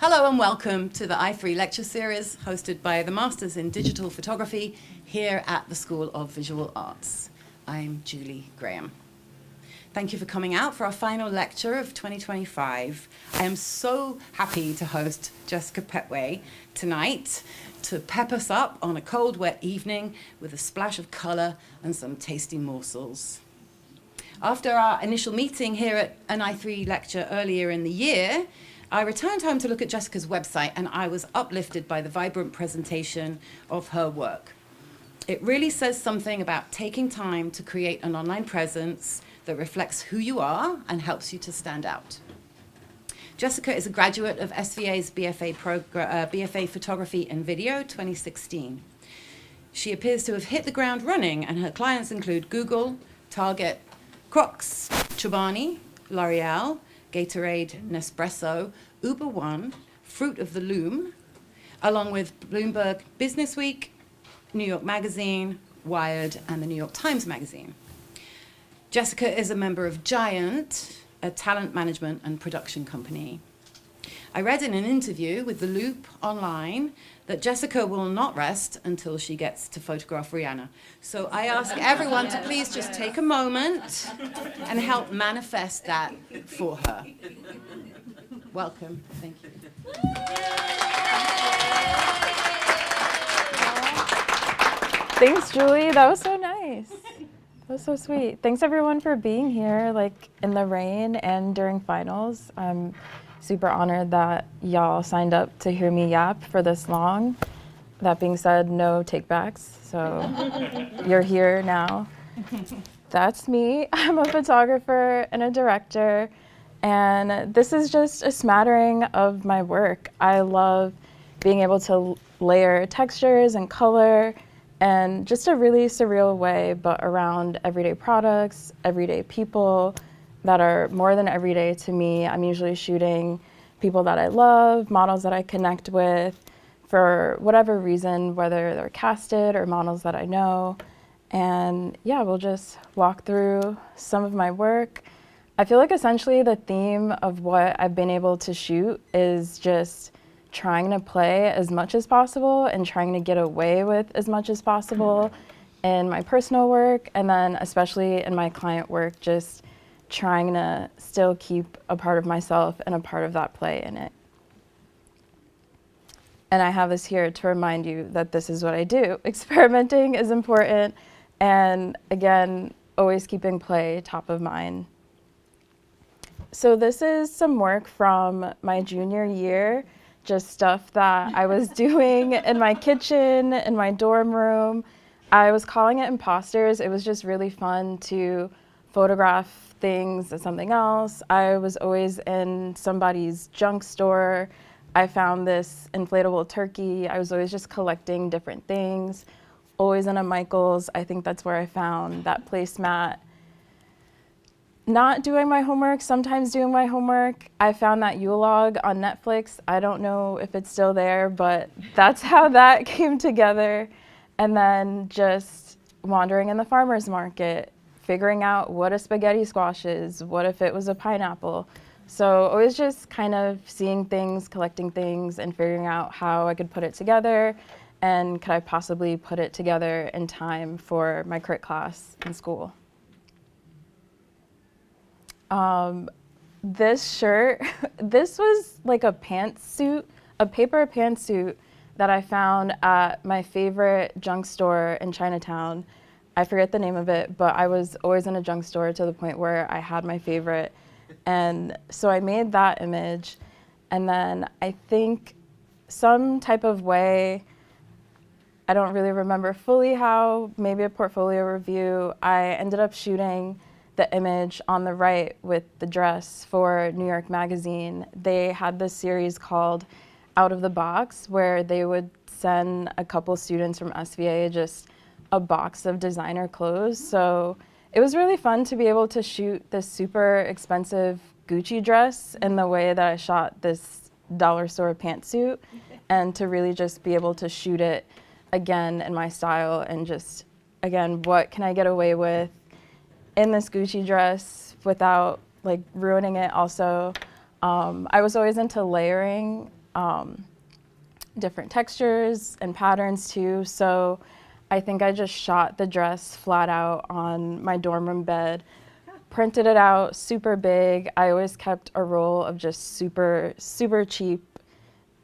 Hello and welcome to the i3 lecture series hosted by the Masters in Digital Photography here at the School of Visual Arts. I'm Julie Grahame. Thank you for coming out for our final lecture of 2025. I am so happy to host Jessica Pettway tonight to pep us up on a cold, wet evening with a splash of color and some tasty morsels. After our initial meeting here at an i3 lecture earlier in the year, I returned home to look at Jessica's website and I was uplifted by the vibrant presentation of her work. It really says something about taking time to create an online presence that reflects who you are and helps you to stand out. Jessica is a graduate of SVA's BFA Photography and Video 2016. She appears to have hit the ground running, and her clients include Google, Target, Crocs, Chobani, L'Oreal, Gatorade, Nespresso, Uber One, Fruit of the Loom, along with Bloomberg Businessweek, New York Magazine, Wired, and the New York Times Magazine. Jessica is a member of Giant, a talent management and production company. I read in an interview with The Loop online that Jessica will not rest until she gets to photograph Rihanna. So I ask everyone to please just take a moment and help manifest that for her. Welcome. Thank you. Thanks, Julie. That was so nice. That was so sweet. Thanks, everyone, for being here, like in the rain and during finals. I'm super honored that y'all signed up to hear me yap for this long. That being said, no takebacks, so you're here now. That's me. I'm a photographer and a director, and this is just a smattering of my work. I love being able to layer textures and color in just a really surreal way, but around everyday products, everyday people that are more than everyday to me. I'm usually shooting people that I love, models that I connect with for whatever reason, whether they're casted or models that I know. And yeah, we'll just walk through some of my work. I feel like essentially the theme of what I've been able to shoot is just trying to play as much as possible and trying to get away with as much as possible in my personal work, and then especially in my client work, just trying to still keep a part of myself and a part of that play in it. And I have this here to remind you that this is what I do. Experimenting is important, and again, always keeping play top of mind. So this is some work from my junior year, just stuff that I was doing in my kitchen, in my dorm room. I was calling it imposters. It was just really fun to photograph things as something else. I was always in somebody's junk store. I found this inflatable turkey. I was always just collecting different things. Always in a Michael's. I think that's where I found that placemat. Not doing my homework, sometimes doing my homework. I found that Ulog on Netflix. I don't know if it's still there, but that's how that came together. And then just wandering in the farmer's market, figuring out what a spaghetti squash is, what if it was a pineapple. So always just kind of seeing things, collecting things, and figuring out how I could put it together, and could I possibly put it together in time for my crit class in school. This shirt, this was like a pantsuit, a paper pantsuit that I found at my favorite junk store in Chinatown. I forget the name of it, but I was always in a junk store to the point where I had my favorite. And so I made that image. And then I think some type of way, I don't really remember fully how, maybe a portfolio review, I ended up shooting the image on the right with the dress for New York Magazine. They had this series called Out of the Box, where they would send a couple students from SVA just a box of designer clothes. So it was really fun to be able to shoot this super expensive Gucci dress in the way that I shot this dollar store pantsuit, and to really just be able to shoot it again in my style, and just, again, what can I get away with in this Gucci dress without like ruining it also. I was always into layering different textures and patterns too. So I think I just shot the dress flat out on my dorm room bed, printed it out super big. I always kept a roll of just super, super cheap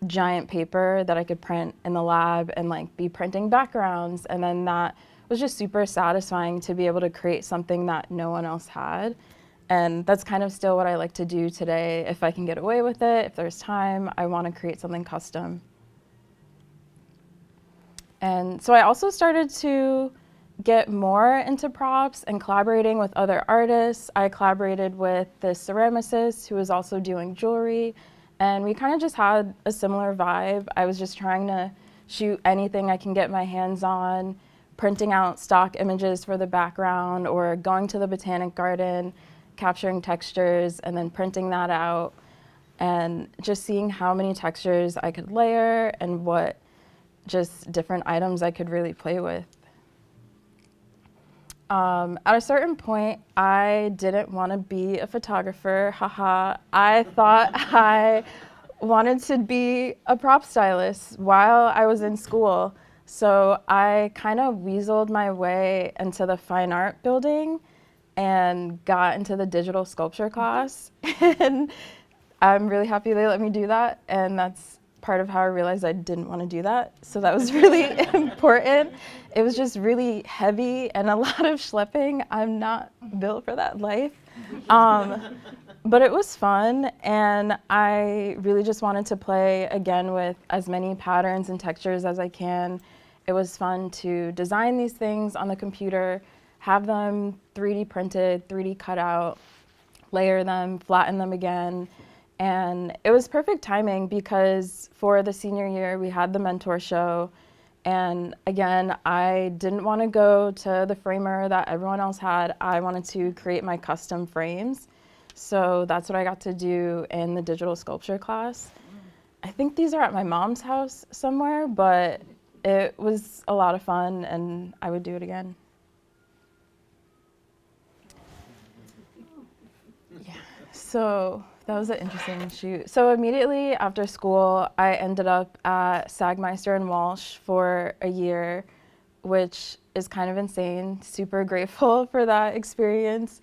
giant paper that I could print in the lab and like be printing backgrounds. And then that was just super satisfying to be able to create something that no one else had. And that's kind of still what I like to do today. If I can get away with it, if there's time, I want to create something custom. And so I also started to get more into props and collaborating with other artists. I collaborated with this ceramicist who was also doing jewelry, and we kind of just had a similar vibe. I was just trying to shoot anything I can get my hands on, printing out stock images for the background, or going to the botanic garden, capturing textures, and then printing that out, and just seeing how many textures I could layer and what just different items I could really play with. At a certain point, I didn't want to be a photographer, haha. I thought I wanted to be a prop stylist while I was in school. So I kind of weaseled my way into the fine art building and got into the digital sculpture class. And I'm really happy they let me do that. And that's part of how I realized I didn't want to do that. So that was really important. It was just really heavy and a lot of schlepping. I'm not built for that life. But it was fun, and I really just wanted to play again with as many patterns and textures as I can. It was fun to design these things on the computer, have them 3D printed, 3D cut out, layer them, flatten them again. And it was perfect timing because for the senior year, we had the mentor show. And again, I didn't want to go to the framer that everyone else had. I wanted to create my custom frames. So that's what I got to do in the digital sculpture class. I think these are at my mom's house somewhere, but it was a lot of fun and I would do it again. Yeah, so that was an interesting shoot. So immediately after school, I ended up at Sagmeister and Walsh for a year, which is kind of insane. Super grateful for that experience.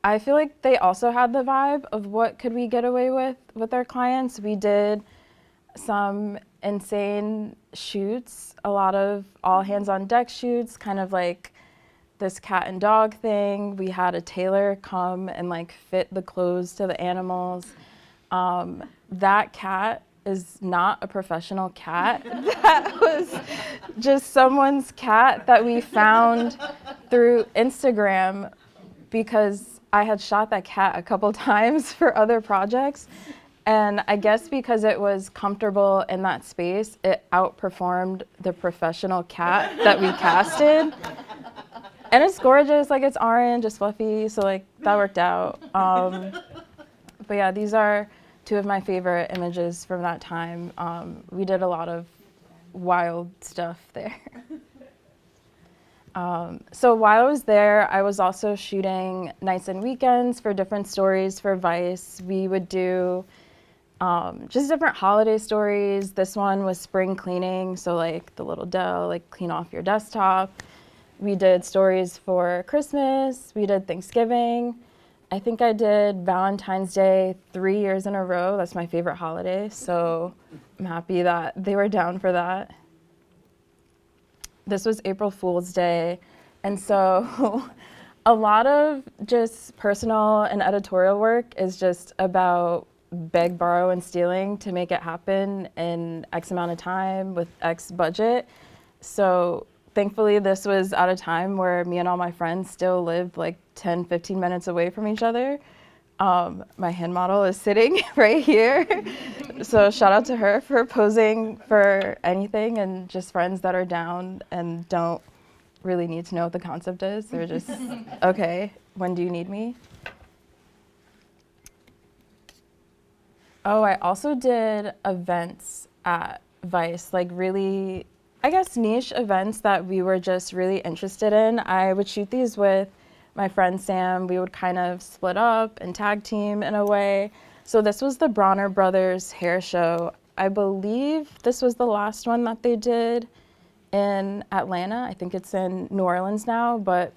I feel like they also had the vibe of what could we get away with our clients. We did some insane shoots, a lot of all hands on deck shoots, kind of like this cat and dog thing. We had a tailor come and like fit the clothes to the animals. That cat is not a professional cat. That was just someone's cat that we found through Instagram because I had shot that cat a couple times for other projects. And I guess because it was comfortable in that space, it outperformed the professional cat that we casted. And it's gorgeous, like it's orange, it's fluffy, so like that worked out. But yeah, these are two of my favorite images from that time. We did a lot of wild stuff there. So while I was there, I was also shooting nights and weekends for different stories for Vice. We would do just different holiday stories. This one was spring cleaning, so like the little Dell, like clean off your desktop. We did stories for Christmas, we did Thanksgiving. I think I did Valentine's Day 3 years in a row. That's my favorite holiday, so I'm happy that they were down for that. This was April Fool's Day, and so a lot of just personal and editorial work is just about beg, borrow, and stealing to make it happen in X amount of time with X budget. So thankfully, this was at a time where me and all my friends still lived like 10, 15 minutes away from each other. My hand model is sitting right here. So shout out to her for posing for anything, and just friends that are down and don't really need to know what the concept is. They're just, okay, when do you need me? Oh, I also did events at Vice, like really, I guess, niche events that we were just really interested in. I would shoot these with my friend Sam. We would kind of split up and tag team in a way. So this was the Bronner Brothers hair show. I believe this was the last one that they did in Atlanta. I think it's in New Orleans now, but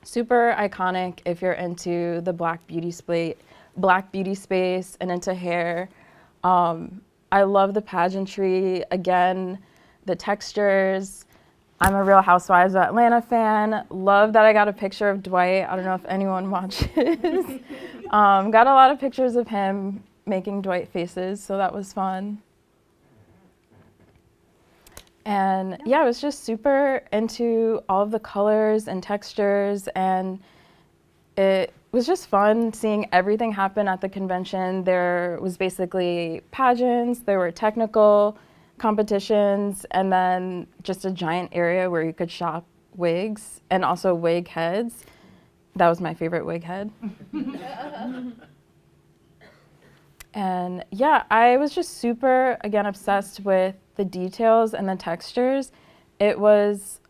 super iconic if you're into the black beauty space and into hair. I love the pageantry. Again, the textures. I'm a Real Housewives of Atlanta fan. Love that I got a picture of Dwight. I don't know if anyone watches. Got a lot of pictures of him making Dwight faces, so that was fun. And yeah, I was just super into all of the colors and textures, and it was just fun seeing everything happen at the convention. There was basically pageants, there were technical competitions, and then just a giant area where you could shop wigs and also wig heads. That was my favorite wig head. And yeah, I was just super, again, obsessed with the details and the textures. It was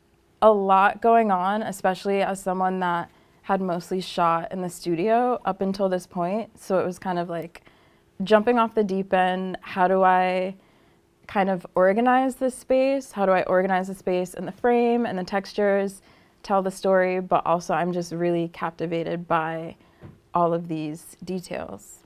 a lot going on, especially as someone that had mostly shot in the studio up until this point. So it was kind of like jumping off the deep end. How do I kind of organize this space? How do I organize the space and the frame and the textures, tell the story, but also I'm just really captivated by all of these details.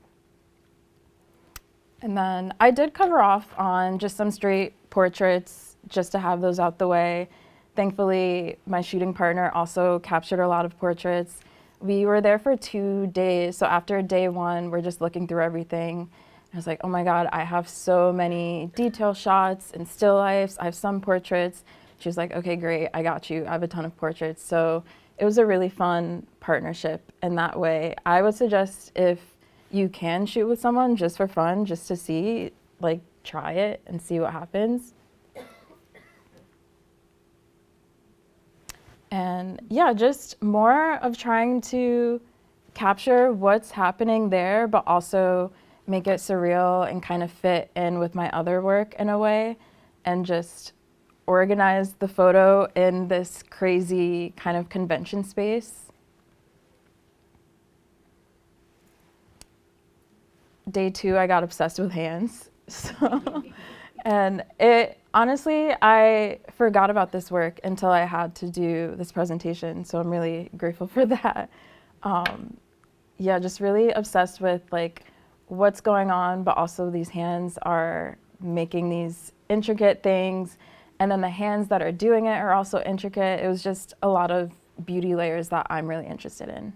And then I did cover off on just some straight portraits just to have those out the way. Thankfully, my shooting partner also captured a lot of portraits. We were there for 2 days, so after day one, we're just looking through everything. I was like, oh my God, I have so many detail shots and still lifes. I have some portraits. She was like, okay, great, I got you. I have a ton of portraits. So it was a really fun partnership in that way. I would suggest if you can shoot with someone just for fun, just to see, like, try it and see what happens. And yeah, just more of trying to capture what's happening there, but also make it surreal and kind of fit in with my other work in a way, and just organize the photo in this crazy kind of convention space. Day 2, I got obsessed with hands. So, and it honestly, I forgot about this work until I had to do this presentation. So I'm really grateful for that. Yeah, just really obsessed with like what's going on, but also these hands are making these intricate things. And then the hands that are doing it are also intricate. It was just a lot of beauty layers that I'm really interested in.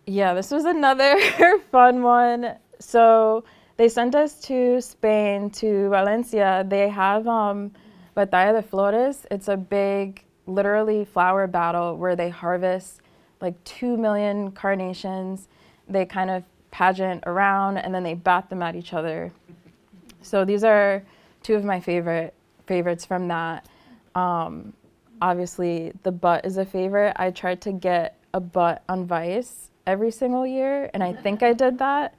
Yeah, this was another fun one. So they sent us to Spain, to Valencia. They have Batalla de Flores. It's a big, literally flower battle where they harvest like 2 million carnations. They kind of pageant around and then they bat them at each other. So these are 2 of my favorites from that. Obviously, the butt is a favorite. I tried to get a butt on Vice every single year, and I think I did that.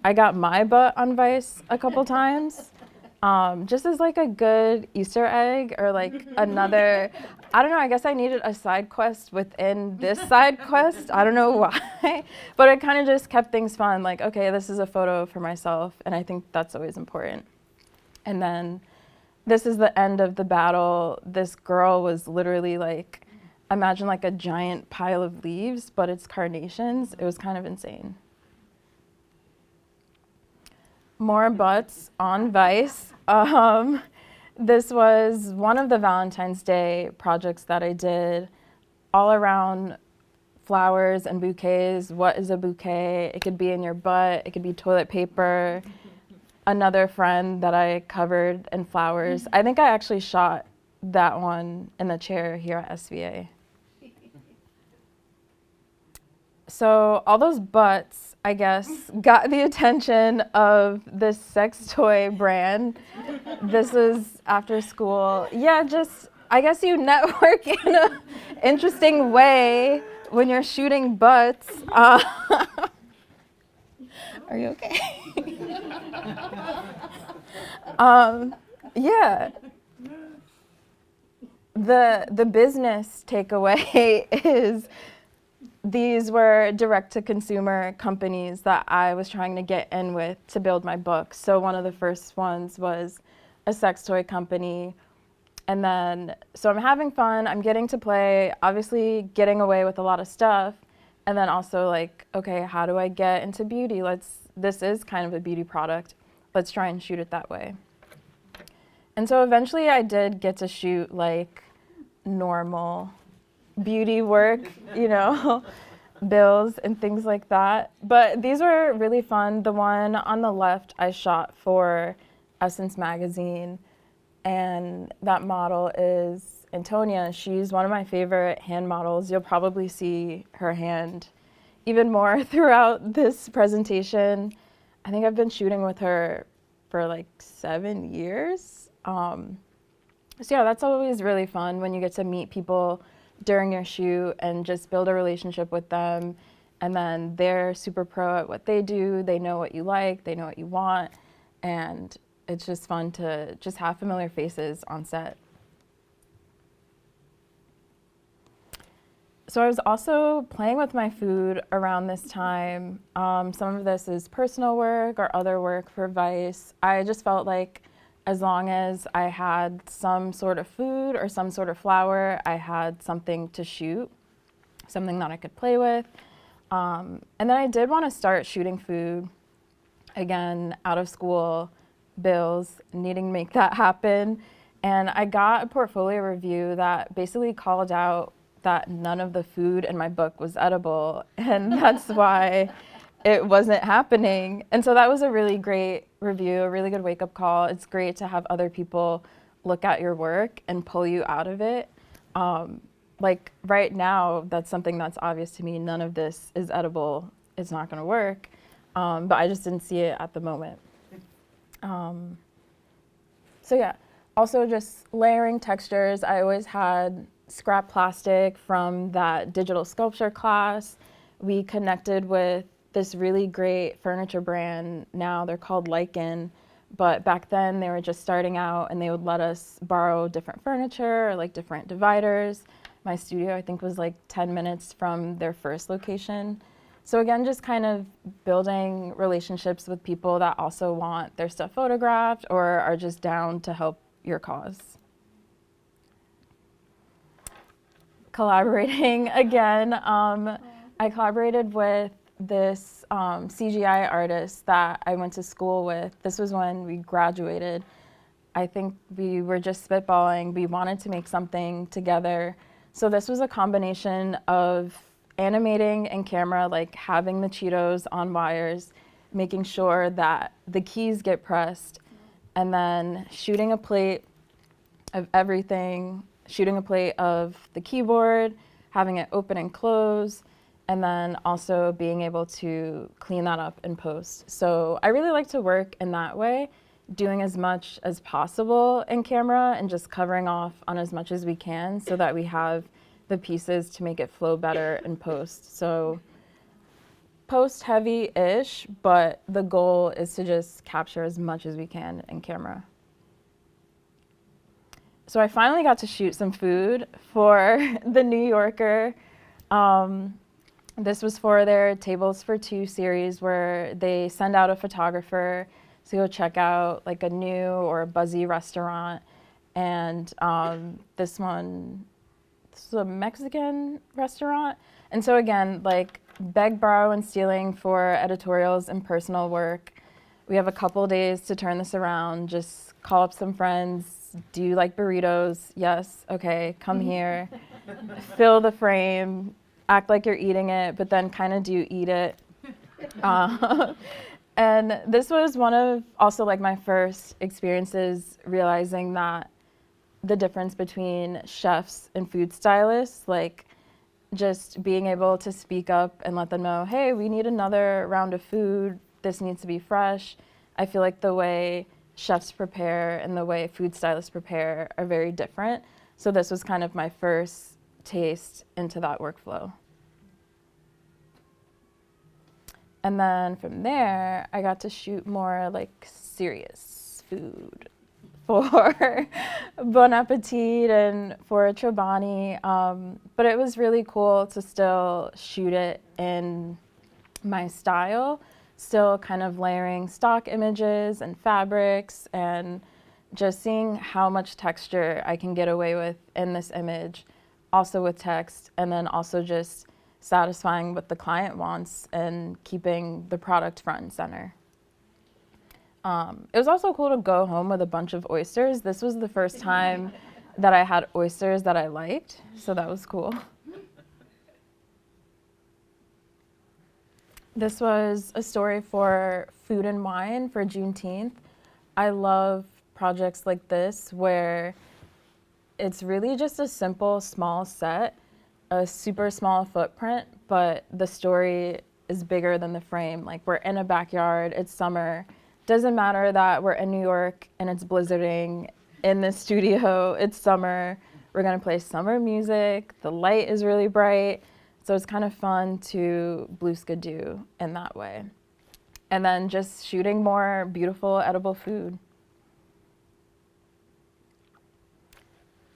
I got my butt on Vice a couple times, just as like a good Easter egg or like another, I don't know, I guess I needed a side quest within this side quest. I don't know why, but it kind of just kept things fun. Like, okay, this is a photo for myself, and I think that's always important. And then this is the end of the battle. This girl was literally like, imagine like a giant pile of leaves, but it's carnations. It was kind of insane. More butts on Vice. This was one of the Valentine's Day projects that I did, all around flowers and bouquets. What is a bouquet? It could be in your butt. It could be toilet paper. Another friend that I covered in flowers. I think I actually shot that one in the chair here at SVA. So all those butts, I guess, got the attention of this sex toy brand. This was after school. Yeah, just, I guess you network in an interesting way when you're shooting butts. Are you okay? Yeah. The business takeaway is these were direct-to-consumer companies that I was trying to get in with to build my book. So one of the first ones was a sex toy company. And then, so I'm having fun, I'm getting to play, obviously getting away with a lot of stuff. And then also like, okay, how do I get into beauty? This is kind of a beauty product. Let's try and shoot it that way. And so eventually I did get to shoot like normal beauty work, you know, bills and things like that. But these were really fun. The one on the left I shot for Essence magazine, and that model is Antonia. She's one of my favorite hand models. You'll probably see her hand even more throughout this presentation. I think I've been shooting with her for like 7 years. So yeah, that's always really fun when you get to meet people during your shoot and just build a relationship with them. And then they're super pro at what they do. They know what you like, they know what you want. And it's just fun to just have familiar faces on set. So I was also playing with my food around this time. Some of this is personal work or other work for Vice. I just felt like as long as I had some sort of food or some sort of flower, I had something to shoot, something that I could play with. And then I did want to start shooting food again out of school, bills, needing to make that happen. And I got a portfolio review that basically called out that none of the food in my book was edible, and that's why it wasn't happening. And so that was a really great review, a really good wake-up call. It's great to have other people look at your work and pull you out of it. Like right now, that's something that's obvious to me. None of this is edible. It's not going to work. But I just didn't see it at the moment. So yeah, also just layering textures. I always had scrap plastic from that digital sculpture class. We connected with this really great furniture brand. Now they're called Lichen, but back then they were just starting out and they would let us borrow different furniture or like different dividers. My studio, I think, was like 10 minutes from their first location. So again, just kind of building relationships with people that also want their stuff photographed or are just down to help your cause. Collaborating again. I collaborated with this CGI artist that I went to school with. This was when we graduated. I think we were just spitballing. We wanted to make something together. So this was a combination of animating in camera, like having the Cheetos on wires, making sure that the keys get pressed, and then shooting a plate of everything, shooting a plate of the keyboard, having it open and close, and then also being able to clean that up in post. So I really like to work in that way, doing as much as possible in camera and just covering off on as much as we can so that we have the pieces to make it flow better in post. So post heavy-ish, but the goal is to just capture as much as we can in camera. So I finally got to shoot some food for The New Yorker. This was for their Tables for Two series where they send out a photographer to go check out like a new or a buzzy restaurant. And this is a Mexican restaurant. And so again, like beg, borrow, and stealing for editorials and personal work. We have a couple days to turn this around. Just call up some friends. Do you like burritos? Yes. Okay, come here. Fill the frame. Act like you're eating it, but then kind of do eat it. And this was one of also like my first experiences realizing that the difference between chefs and food stylists, like just being able to speak up and let them know, hey, we need another round of food. This needs to be fresh. I feel like the way chefs prepare and the way food stylists prepare are very different. So this was kind of my first taste into that workflow. And then from there, I got to shoot more like serious food for Bon Appetit and for Chobani, but it was really cool to still shoot it in my style, still kind of layering stock images and fabrics and just seeing how much texture I can get away with in this image, also with text, and then also just satisfying what the client wants and keeping the product front and center. It was also cool to go home with a bunch of oysters. This was the first time that I had oysters that I liked, so that was cool. This was a story for Food and Wine for Juneteenth. I love projects like this where it's really just a simple, small set, a super small footprint, but the story is bigger than the frame. Like, we're in a backyard, it's summer. Doesn't matter that we're in New York and it's blizzarding. In this studio, it's summer. We're gonna play summer music. The light is really bright. So it's kind of fun to blue skidoo in that way. And then just shooting more beautiful edible food.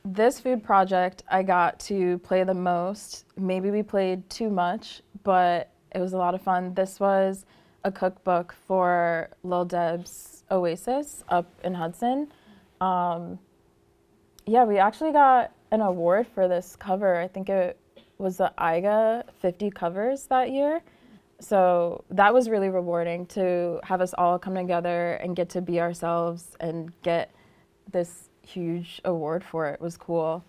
This food project, I got to play the most. Maybe we played too much, but it was a lot of fun. This was a cookbook for Lil Deb's Oasis up in Hudson. Yeah, we actually got an award for this cover. I think it was the IGA 50 covers that year. So that was really rewarding to have us all come together and get to be ourselves and get this huge award for it. It was cool.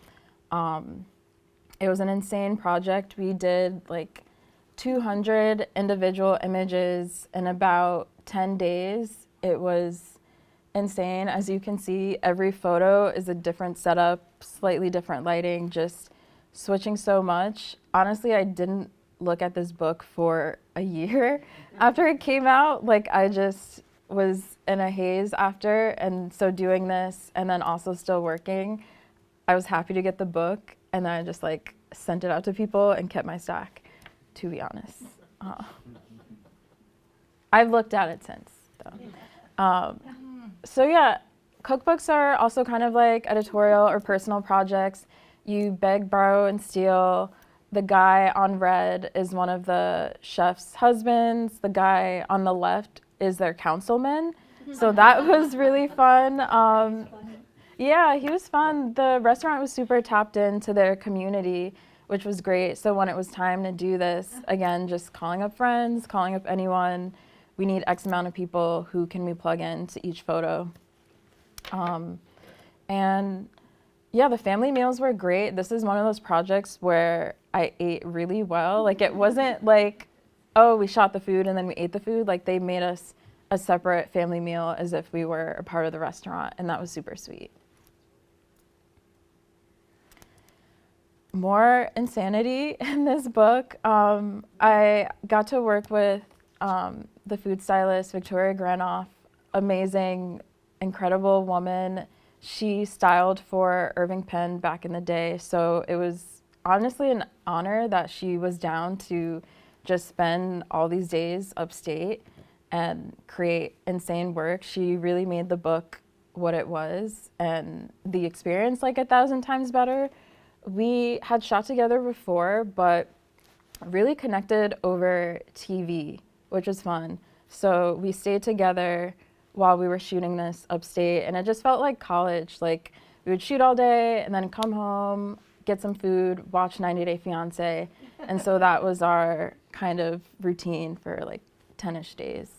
It was an insane project. We did like 200 individual images in about 10 days. It was insane. As you can see, every photo is a different setup, slightly different lighting, just switching so much. Honestly, I didn't look at this book for a year after it came out. Like, I just was in a haze after, and so doing this and then also still working, I was happy to get the book, and then I just like sent it out to people and kept my stack, to be honest. I've looked at it since, though. So yeah, cookbooks are also kind of like editorial or personal projects. You beg, borrow, and steal. The guy on red is one of the chef's husbands. The guy on the left is their councilman. So that was really fun. Yeah, he was fun. The restaurant was super tapped into their community, which was great. So when it was time to do this, again, just calling up friends, calling up anyone. We need X amount of people. Who can we plug into each photo? And yeah, the family meals were great. This is one of those projects where I ate really well. Like, it wasn't like, oh, we shot the food and then we ate the food. Like, they made us a separate family meal as if we were a part of the restaurant, and that was super sweet. More insanity in this book. I got to work with the food stylist, Victoria Granoff, amazing, incredible woman. She styled for Irving Penn back in the day, so it was honestly an honor that she was down to just spend all these days upstate and create insane work. She really made the book what it was, and the experience like 1,000 times better. We had shot together before, but really connected over TV, which was fun. So we stayed together while we were shooting this upstate, and it just felt like college. Like, we would shoot all day and then come home, get some food, watch 90 Day Fiancé. And so that was our kind of routine for like 10-ish days.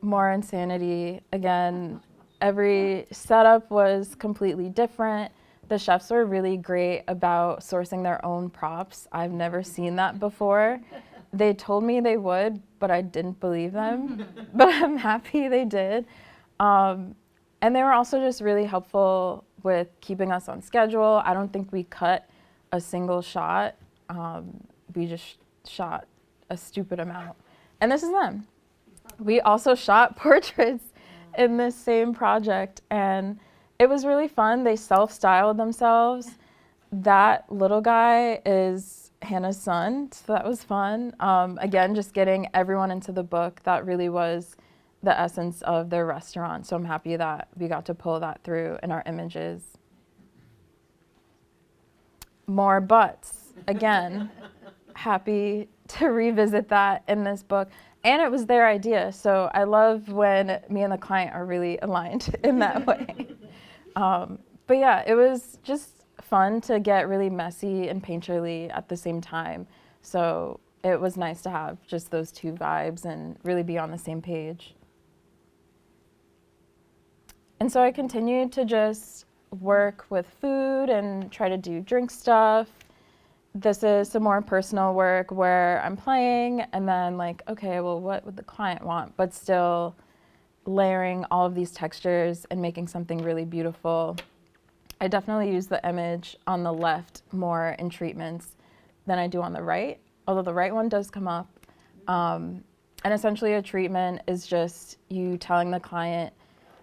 More insanity. Again, every setup was completely different. The chefs were really great about sourcing their own props. I've never seen that before. They told me they would, but I didn't believe them. But I'm happy they did. And they were also just really helpful with keeping us on schedule. I don't think we cut a single shot. We just shot a stupid amount. And this is them. We also shot portraits in this same project, and it was really fun. They self-styled themselves. That little guy is Hannah's son, so that was fun. Again, just getting everyone into the book. That really was the essence of their restaurant. So I'm happy that we got to pull that through in our images. More butts. Again, happy to revisit that in this book. And it was their idea. So I love when me and the client are really aligned in that way. But yeah, it was just fun to get really messy and painterly at the same time. So it was nice to have just those two vibes and really be on the same page. And so I continued to just work with food and try to do drink stuff. This is some more personal work where I'm playing and then like, okay, well, what would the client want? But still layering all of these textures and making something really beautiful. I definitely use the image on the left more in treatments than I do on the right, although the right one does come up. And essentially a treatment is just you telling the client,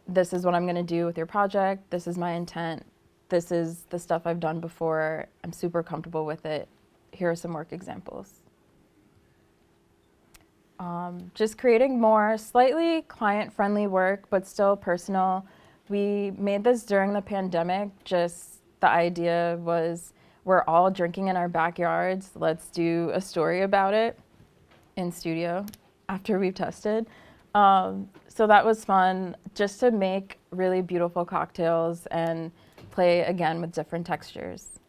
this is what I'm going to do with your project. This is my intent. This is the stuff I've done before. I'm super comfortable with it. Here are some work examples. Just creating more slightly client-friendly work, but still personal. We made this during the pandemic. Just the idea was we're all drinking in our backyards. Let's do a story about it in studio after we've tested. So that was fun, just to make really beautiful cocktails and play again with different textures.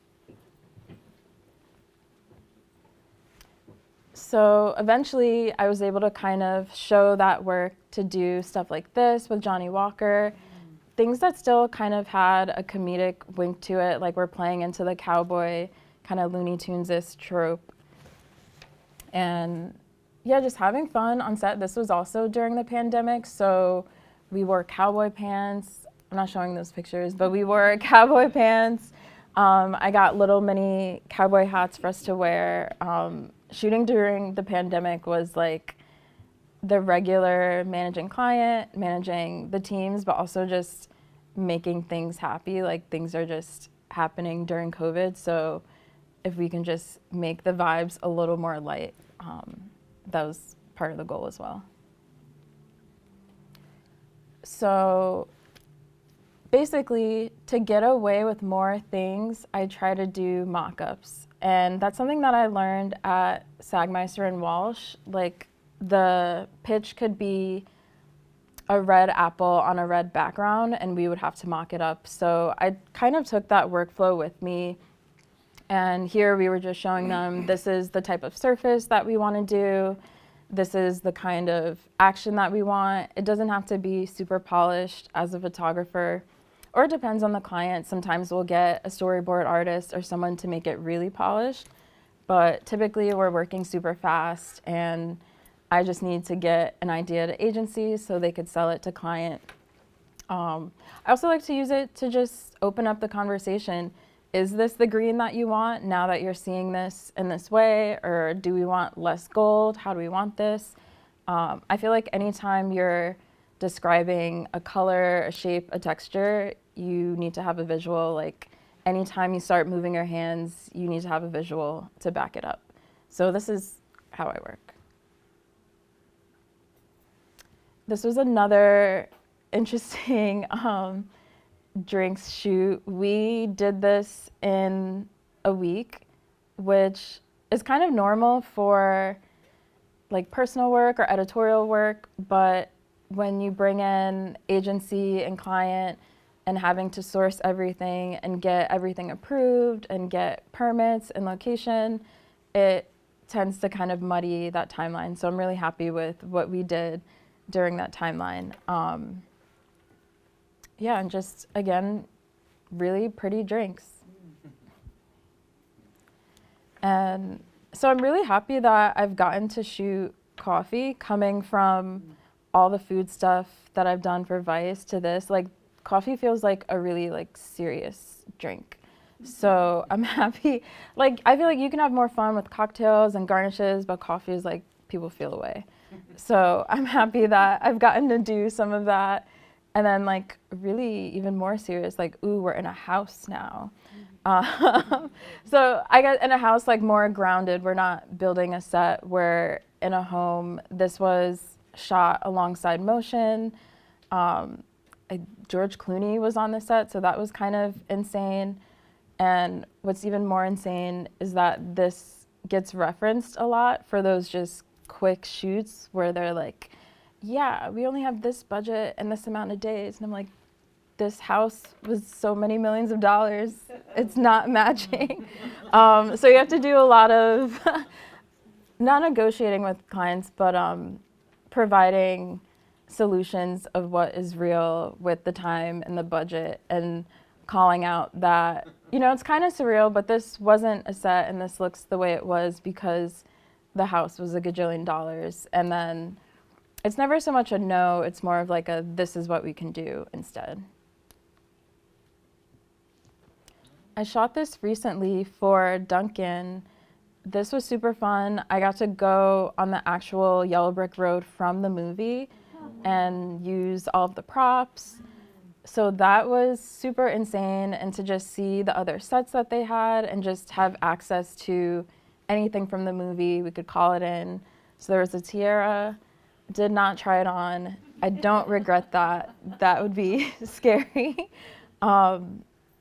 So eventually I was able to kind of show that work to do stuff like this with Johnny Walker, things that still kind of had a comedic wink to it, like we're playing into the cowboy kind of Looney Tunes-ish trope. And yeah, just having fun on set. This was also during the pandemic, so we wore cowboy pants. I'm not showing those pictures, but we wore cowboy pants. I got little mini cowboy hats for us to wear. Shooting during the pandemic was like the regular managing client, managing the teams, but also just making things happy. Like things are just happening during COVID, so if we can just make the vibes a little more light, that was part of the goal as well. So basically, to get away with more things, I try to do mock-ups. And that's something that I learned at Sagmeister and Walsh. Like the pitch could be a red apple on a red background and we would have to mock it up. So I kind of took that workflow with me. And here we were just showing them, this is the type of surface that we want to do. This is the kind of action that we want. It doesn't have to be super polished as a photographer, or it depends on the client. Sometimes we'll get a storyboard artist or someone to make it really polished, but typically we're working super fast and I just need to get an idea to agencies so they could sell it to client. I also like to use it to just open up the conversation. Is this the green that you want now that you're seeing this in this way? Or do we want less gold? How do we want this? I feel like anytime you're describing a color, a shape, a texture, you need to have a visual. Like anytime you start moving your hands, you need to have a visual to back it up. So this is how I work. This was another interesting drinks shoot. We did this in a week, which is kind of normal for like personal work or editorial work, but when you bring in agency and client and having to source everything and get everything approved and get permits and location, it tends to kind of muddy that timeline. So I'm really happy with what we did during that timeline. Yeah, and just, again, really pretty drinks. And so I'm really happy that I've gotten to shoot coffee, coming from all the food stuff that I've done for Vice to this. Like, coffee feels like a really, like, serious drink. So I'm happy. Like, I feel like you can have more fun with cocktails and garnishes, but coffee is like, people feel away. So I'm happy that I've gotten to do some of that. And then like really even more serious, like, ooh, we're in a house now. So I got in a house like more grounded. We're not building a set, we're in a home. This was shot alongside motion. George Clooney was on the set, so that was kind of insane. And what's even more insane is that this gets referenced a lot for those just quick shoots where they're like, yeah, we only have this budget and this amount of days. And I'm like, this house was so many millions of dollars. It's not matching. So you have to do a lot of, not negotiating with clients, but providing solutions of what is real with the time and the budget, and calling out that, you know, it's kind of surreal, but this wasn't a set and this looks the way it was because the house was $1 gajillion. And then it's never so much a no, it's more of like a, this is what we can do instead. I shot this recently for Duncan. This was super fun. I got to go on the actual yellow brick road from the movie and use all of the props. So that was super insane, and to just see the other sets that they had and just have access to anything from the movie, we could call it in. So there was a tiara, did not try it on. I don't regret that. That would be scary.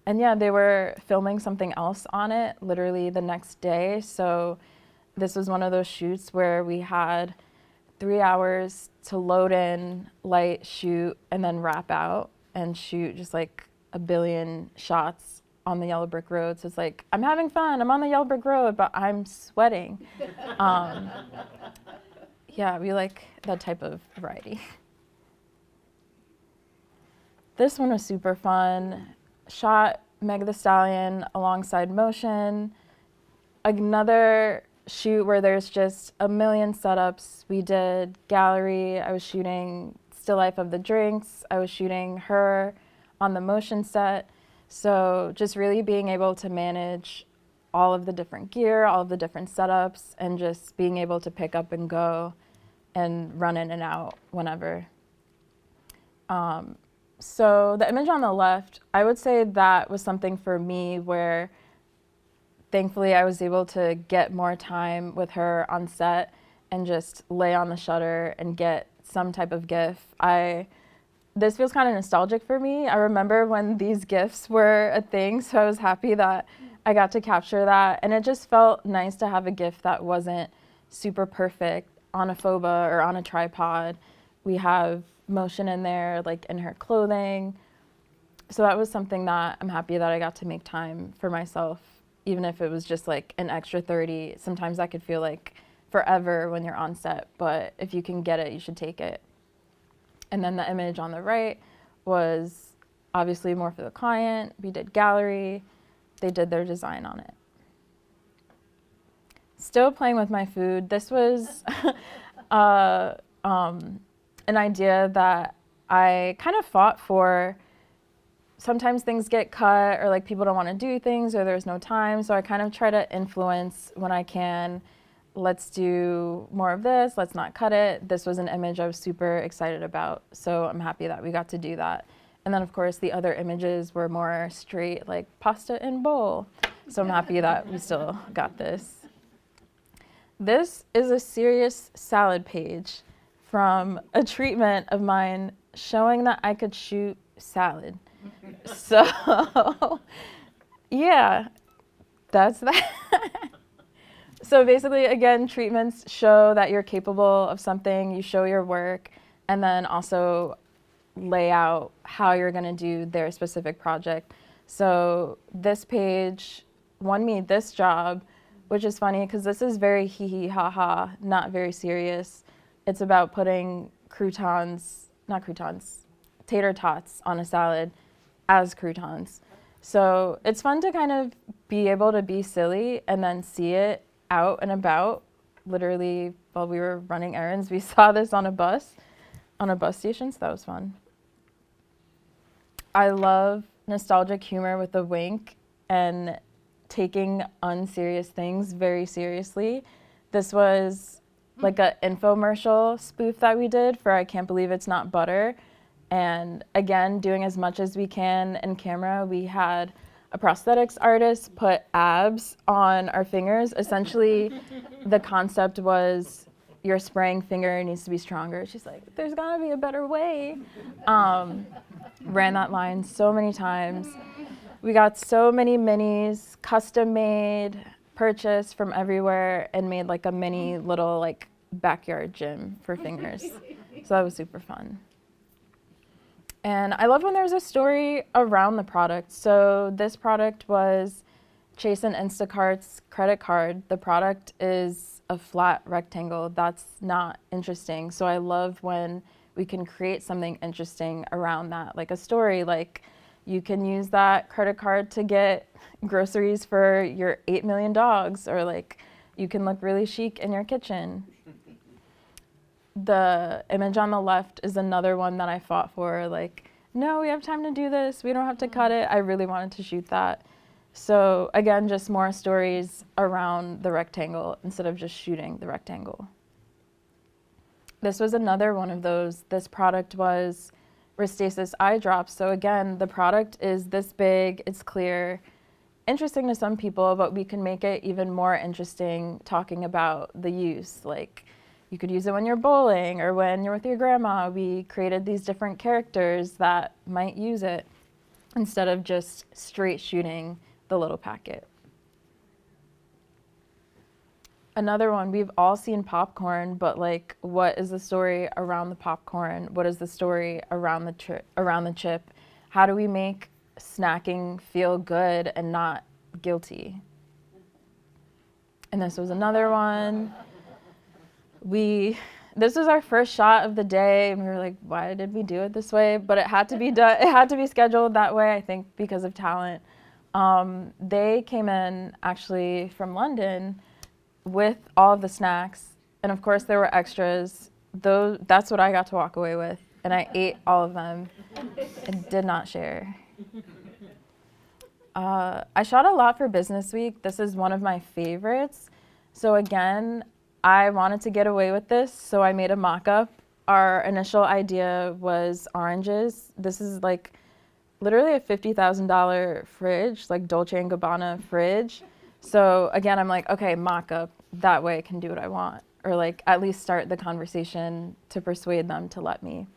And yeah, they were filming something else on it literally the next day. So this was one of those shoots where we had 3 hours to load in, light, shoot, and then wrap out and shoot just like a billion shots on the yellow brick road. So it's like, I'm having fun, I'm on the yellow brick road, but I'm sweating. Yeah, we like that type of variety. This one was super fun. Shot Meg the Stallion alongside motion. Another shoot where there's just a million setups. We did gallery. I was shooting still life of the drinks. I was shooting her on the motion set. So just really being able to manage all of the different gear, all of the different setups, and just being able to pick up and go and run in and out whenever. So the image on the left, I would say that was something for me where thankfully I was able to get more time with her on set and just lay on the shutter and get some type of GIF. This feels kind of nostalgic for me. I remember when these GIFs were a thing, so I was happy that I got to capture that. And it just felt nice to have a GIF that wasn't super perfect on a FOBA or on a tripod. We have motion in there, like in her clothing. So that was something that I'm happy that I got to make time for myself, even if it was just like an extra 30. Sometimes that could feel like forever when you're on set, but if you can get it, you should take it. And then the image on the right was obviously more for the client. We did gallery. They did their design on it. Still playing with my food. This was an idea that I kind of fought for. Sometimes things get cut, or like people don't want to do things, or there's no time. So I kind of try to influence when I can. Let's do more of this, let's not cut it. This was an image I was super excited about, so I'm happy that we got to do that. And then of course the other images were more straight, like pasta in bowl. So I'm happy that we still got this. This is a serious salad page from a treatment of mine showing that I could shoot salad. So yeah, that's that. So basically, again, treatments show that you're capable of something, you show your work, and then also lay out how you're gonna do their specific project. So this page won me this job, which is funny because this is very hee-hee, ha-ha, not very serious. It's about putting tater tots on a salad as croutons. So it's fun to kind of be able to be silly and then see it out and about. Literally, while we were running errands, we saw this on a bus station, so that was fun. I love nostalgic humor with a wink and taking unserious things very seriously. This was like an infomercial spoof that we did for I Can't Believe It's Not Butter. And again, doing as much as we can in camera. We had a prosthetics artist put abs on our fingers. Essentially, the concept was your spraying finger needs to be stronger. She's like, there's gotta be a better way. Ran that line so many times. We got so many minis, custom made, purchased from everywhere, and made like a mini little like backyard gym for fingers. So that was super fun. And I love when there's a story around the product. So this product was Chase and Instacart's credit card. The product is a flat rectangle. That's not interesting. So I love when we can create something interesting around that, like a story, like you can use that credit card to get groceries for your 8 million dogs, or like you can look really chic in your kitchen. The image on the left is another one that I fought for, like, no, we have time to do this. We don't have to cut it. I really wanted to shoot that. So again, just more stories around the rectangle instead of just shooting the rectangle. This was another one of those. This product was Restasis eye drops. So again, the product is this big, it's clear, interesting to some people, but we can make it even more interesting talking about the use. Like, you could use it when you're bowling or when you're with your grandma. We created these different characters that might use it instead of just straight shooting the little packet. Another one, we've all seen popcorn, but like, what is the story around the popcorn? What is the story around the chip? How do we make snacking feel good and not guilty? And this was another one. This was our first shot of the day, and we were like, why did we do it this way? But it had to be done. It had to be scheduled that way, I think, because of talent. They came in actually from London with all of the snacks, and of course there were extras. That's what I got to walk away with, and I ate all of them and did not share. I shot a lot for Business Week. This is one of my favorites. So again, I wanted to get away with this, so I made a mock-up. Our initial idea was oranges. This is like literally a $50,000 fridge, like Dolce & Gabbana fridge. So again, I'm like, okay, mock-up, that way I can do what I want, or like at least start the conversation to persuade them to let me.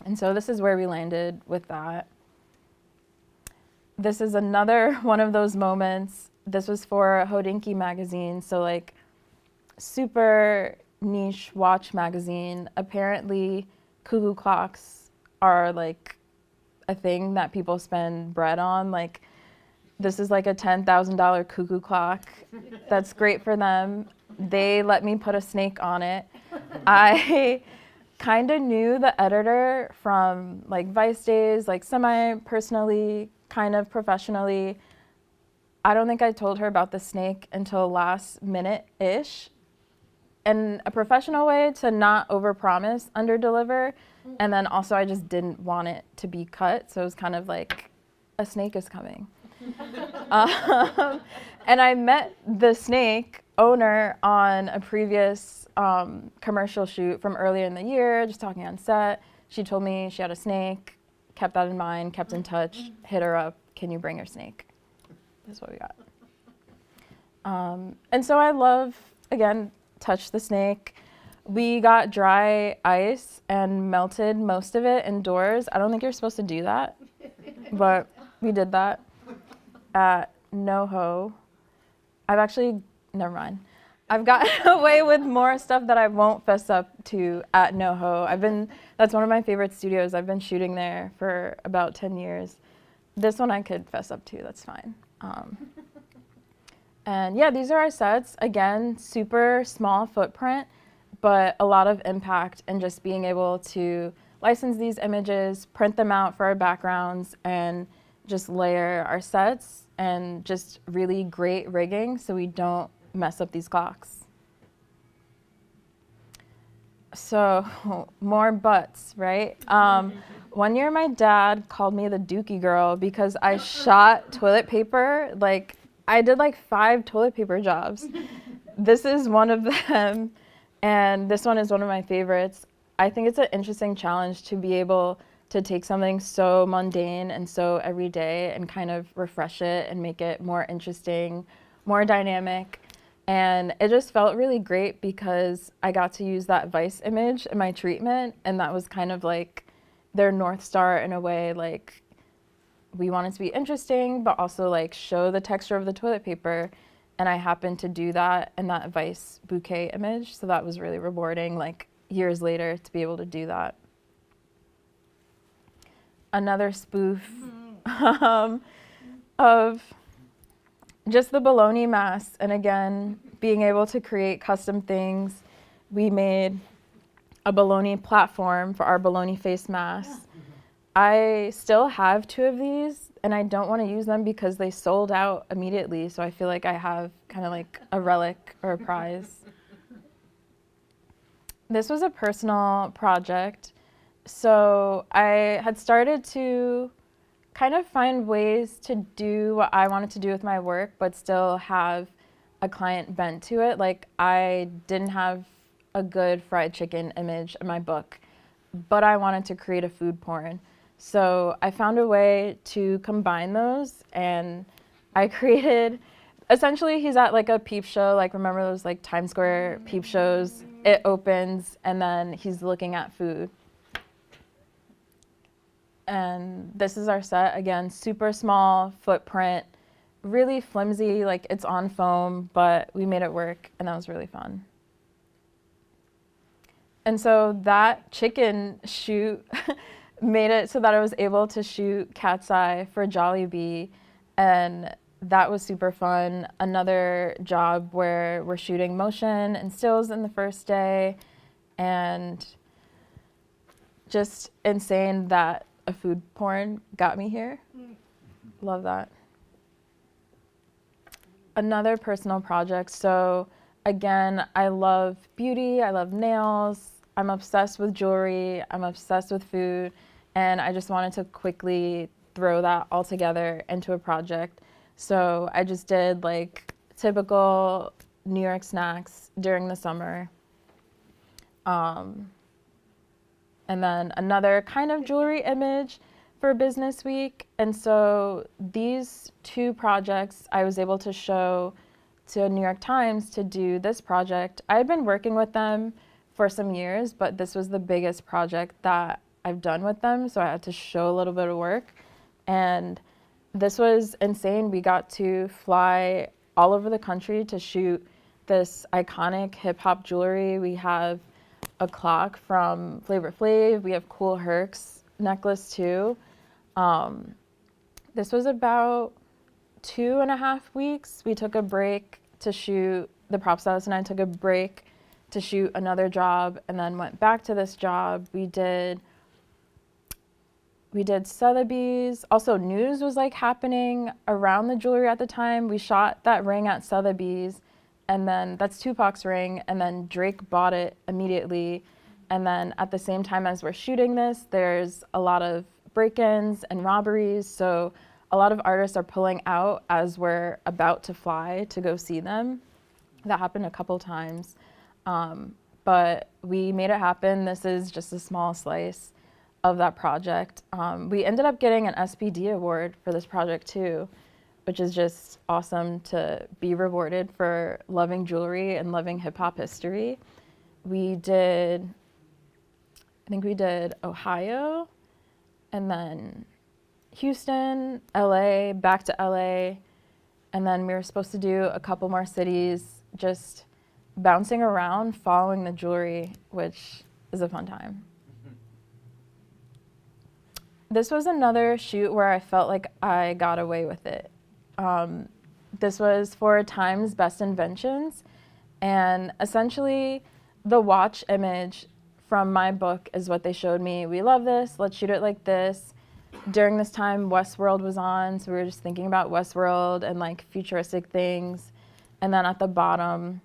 And so this is where we landed with that. This is another one of those moments. This was for Hodinkee magazine, so like super niche watch magazine. Apparently cuckoo clocks are like a thing that people spend bread on. Like, this is like a $10,000 cuckoo clock. That's great for them. They let me put a snake on it. I kind of knew the editor from like Vice days, like semi-personally, kind of professionally. I don't think I told her about the snake until last minute-ish. In a professional way, to not overpromise, underdeliver, and then also I just didn't want it to be cut, so it was kind of like, a snake is coming. And I met the snake owner on a previous commercial shoot from earlier in the year, just talking on set. She told me she had a snake, kept that in mind, kept in touch, hit her up, can you bring your snake? That's what we got. And so I love, again, touch the snake. We got dry ice and melted most of it indoors. I don't think you're supposed to do that, but we did that at NoHo. Never mind. I've gotten away with more stuff that I won't fess up to at NoHo. That's one of my favorite studios. I've been shooting there for about 10 years. This one I could fess up to, that's fine. And yeah, these are our sets. Again, super small footprint, but a lot of impact, and just being able to license these images, print them out for our backgrounds, and just layer our sets, and just really great rigging so we don't mess up these clocks. So more butts, right? One year my dad called me the Dookie girl because I shot toilet paper. Like, I did like 5 toilet paper jobs. This is one of them, and this one is one of my favorites. I think it's an interesting challenge to be able to take something so mundane and so everyday and kind of refresh it and make it more interesting, more dynamic. And it just felt really great because I got to use that Vice image in my treatment, and that was kind of like their North Star in a way. Like, we want it to be interesting, but also like show the texture of the toilet paper. And I happened to do that in that Vice bouquet image. So that was really rewarding, like years later, to be able to do that. Another spoof of just the bologna mask. And again, being able to create custom things. We made a bologna platform for our bologna face masks. I still have 2 of these, and I don't want to use them because they sold out immediately, so I feel like I have kind of like a relic or a prize. This was a personal project. So I had started to kind of find ways to do what I wanted to do with my work, but still have a client bent to it. Like, I didn't have a good fried chicken image in my book, but I wanted to create a food porn. So I found a way to combine those, and I created, essentially he's at like a peep show, like remember those like Times Square peep shows? It opens and then he's looking at food. And this is our set, again, super small footprint, really flimsy, like it's on foam, but we made it work, and that was really fun. And so that chicken shoot made it so that I was able to shoot Cat's Eye for Jollibee, and that was super fun. Another job where we're shooting motion and stills in the first day, and just insane that a food porn got me here. Love that. Another personal project. So again, I love beauty, I love nails, I'm obsessed with jewelry, I'm obsessed with food, and I just wanted to quickly throw that all together into a project. So I just did like typical New York snacks during the summer. And then another kind of jewelry image for Business Week. And so these 2 projects I was able to show to New York Times to do this project. I had been working with them for some years, but this was the biggest project that I've done with them, so I had to show a little bit of work. And this was insane. We got to fly all over the country to shoot this iconic hip-hop jewelry. We have a clock from Flavor Flav. We have Cool Herc's necklace too. This was about 2.5 weeks. We took a break to shoot, the prop stylist and I took a break to shoot another job, and then went back to this job. We did Sotheby's. Also, news was like happening around the jewelry at the time. We shot that ring at Sotheby's, and then that's Tupac's ring, and then Drake bought it immediately. And then at the same time as we're shooting this, there's a lot of break-ins and robberies, so a lot of artists are pulling out as we're about to fly to go see them. That happened a couple times, but we made it happen. This is just a small slice of that project. We ended up getting an SPD award for this project too, which is just awesome to be rewarded for loving jewelry and loving hip-hop history. I think we did Ohio, and then Houston, LA, back to LA, and then we were supposed to do a couple more cities, just bouncing around, following the jewelry, which is a fun time. This was another shoot where I felt like I got away with it. This was for Time's Best Inventions, and essentially the watch image from my book is what they showed me. We love this, let's shoot it like this. During this time, Westworld was on, so we were just thinking about Westworld and like futuristic things. And then at the bottom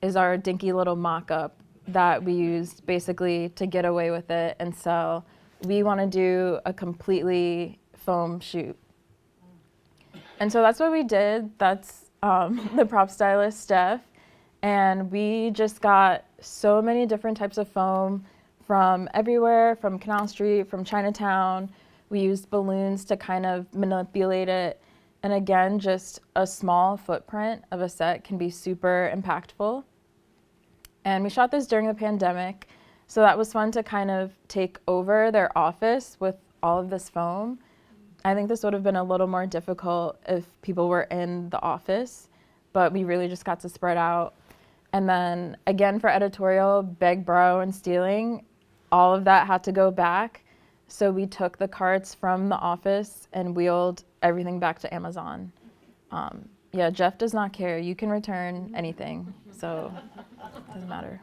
is our dinky little mock-up that we used basically to get away with it and sell. We want to do a completely foam shoot. And so that's what we did. That's the prop stylist, Steph. And we just got so many different types of foam from everywhere, from Canal Street, from Chinatown. We used balloons to kind of manipulate it And again, just a small footprint of a set can be super impactful. And we shot this during the pandemic, so that was fun to kind of take over their office with all of this foam. I think this would have been a little more difficult if people were in the office, but we really just got to spread out. And then again, for editorial, beg, borrow, and stealing, all of that had to go back. So we took the carts from the office and wheeled everything back to Amazon. Yeah, Jeff does not care. You can return anything, so it doesn't matter.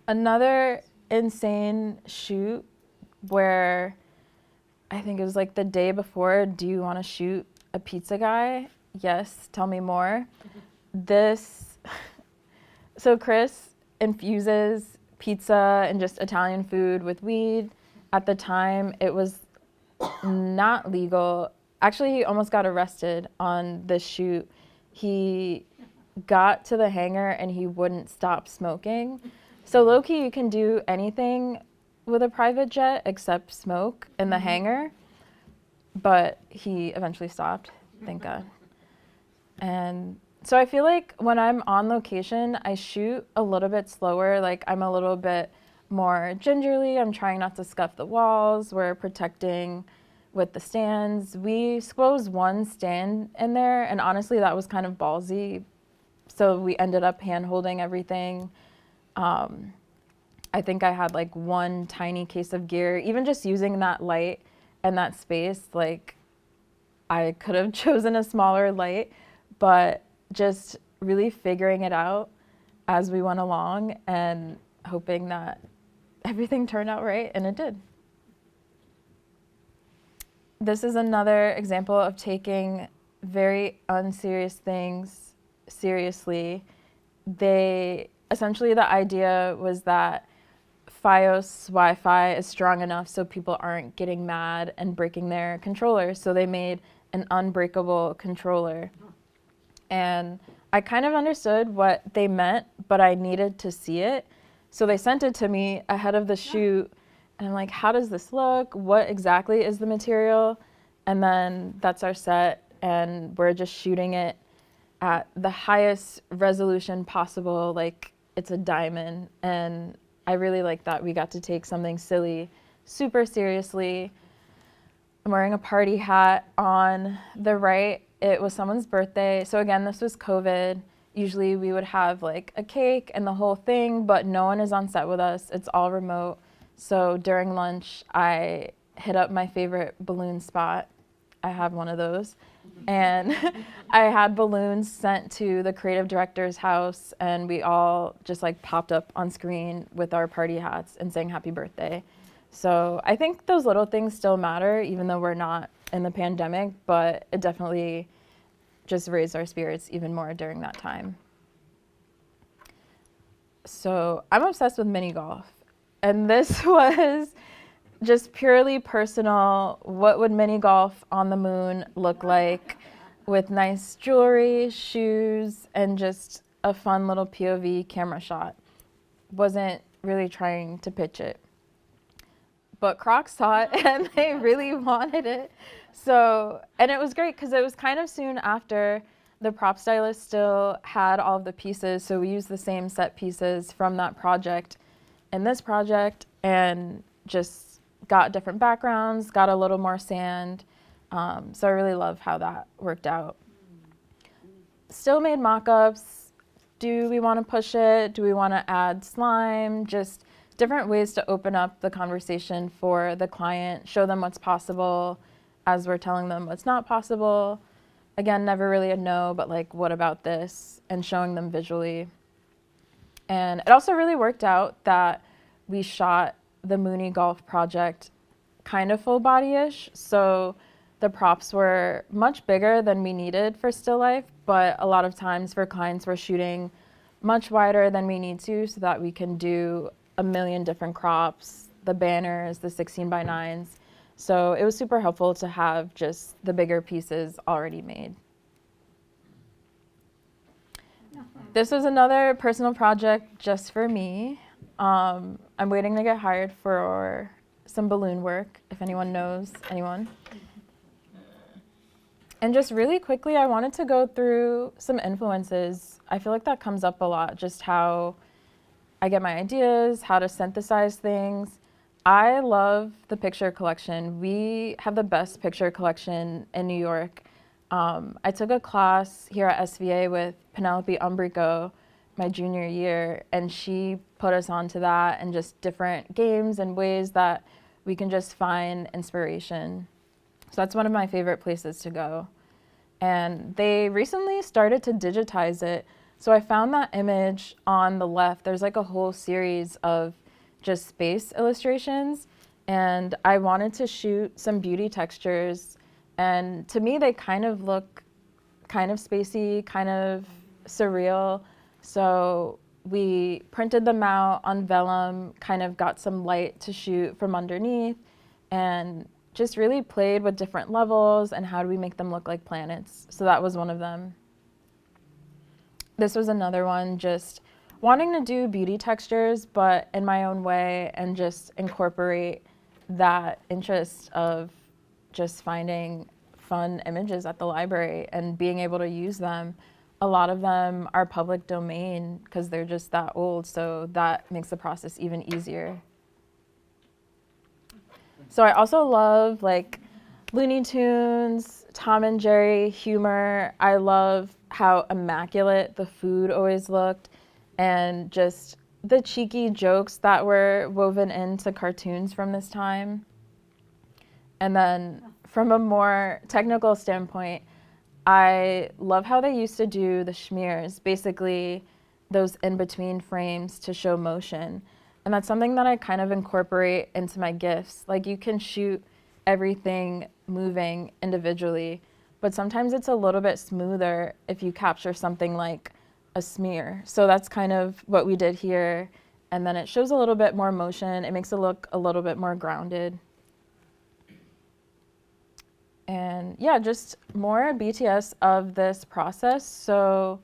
Another insane shoot where I think it was like the day before, do you want to shoot a pizza guy? Yes, tell me more. So Chris infuses pizza and just Italian food with weed. At the time, it was not legal. Actually, he almost got arrested on this shoot. He got to the hangar and he wouldn't stop smoking. So low-key, you can do anything with a private jet except smoke in the hangar. But he eventually stopped, thank God. And so I feel like when I'm on location, I shoot a little bit slower. Like I'm a little bit more gingerly. I'm trying not to scuff the walls. We're protecting with the stands. We squoze one stand in there, and honestly, that was kind of ballsy. So we ended up hand-holding everything. I think I had like one tiny case of gear. Even just using that light and that space, like I could have chosen a smaller light, but just really figuring it out as we went along and hoping that everything turned out right, and it did. This is another example of taking very unserious things seriously. Essentially the idea was that FiOS Wi-Fi is strong enough so people aren't getting mad and breaking their controllers, so they made an unbreakable controller. And I kind of understood what they meant, but I needed to see it. So they sent it to me ahead of the shoot, and I'm like, how does this look? What exactly is the material? And then that's our set, and we're just shooting it at the highest resolution possible, like it's a diamond. And I really like that we got to take something silly super seriously. I'm wearing a party hat. On the right, it was someone's birthday. So again, this was COVID. Usually we would have like a cake and the whole thing, but no one is on set with us. It's all remote. So during lunch, I hit up my favorite balloon spot. I have one of those. And I had balloons sent to the creative director's house, and we all just like popped up on screen with our party hats and sang happy birthday. So I think those little things still matter, even though we're not in the pandemic, but it definitely just raised our spirits even more during that time. So I'm obsessed with mini golf, and this was just purely personal. What would mini golf on the moon look like with nice jewelry, shoes, and just a fun little POV camera shot? Wasn't really trying to pitch it. But Crocs saw it and they really wanted it. So, and it was great because it was kind of soon after the prop stylist still had all of the pieces. So we used the same set pieces from that project in this project and just got different backgrounds, got a little more sand. So I really love how that worked out. Still made mock-ups. Do we want to push it? Do we want to add slime? Just different ways to open up the conversation for the client, show them what's possible as we're telling them what's not possible. Again, never really a no, but like, what about this? And showing them visually. And it also really worked out that we shot the Mooney Golf project kind of full body-ish. So the props were much bigger than we needed for still life, but a lot of times for clients, we're shooting much wider than we need to so that we can do a million different crops, the banners, the 16:9s. So it was super helpful to have just the bigger pieces already made. This was another personal project just for me. I'm waiting to get hired for some balloon work, if anyone knows anyone. And just really quickly, I wanted to go through some influences. I feel like that comes up a lot, just how I get my ideas, how to synthesize things. I love the picture collection. We have the best picture collection in New York. I took a class here at SVA with Penelope Umbrico my junior year, and she put us onto that and just different games and ways that we can just find inspiration. So that's one of my favorite places to go. And they recently started to digitize it. So I found that image on the left. There's like a whole series of just space illustrations. And I wanted to shoot some beauty textures. And to me, they kind of look kind of spacey, kind of surreal. So we printed them out on vellum, kind of got some light to shoot from underneath, and just really played with different levels and how do we make them look like planets. So that was one of them. This was another one, just wanting to do beauty textures, but in my own way, and just incorporate that interest of just finding fun images at the library and being able to use them. A lot of them are public domain because they're just that old, so that makes the process even easier. So I also love like Looney Tunes, Tom and Jerry humor. I love how immaculate the food always looked, and just the cheeky jokes that were woven into cartoons from this time. And then from a more technical standpoint, I love how they used to do the schmears, basically those in-between frames to show motion. And that's something that I kind of incorporate into my GIFs. Like, you can shoot everything moving individually, but sometimes it's a little bit smoother if you capture something like a smear. So that's kind of what we did here. And then it shows a little bit more motion. It makes it look a little bit more grounded. And yeah, just more BTS of this process. So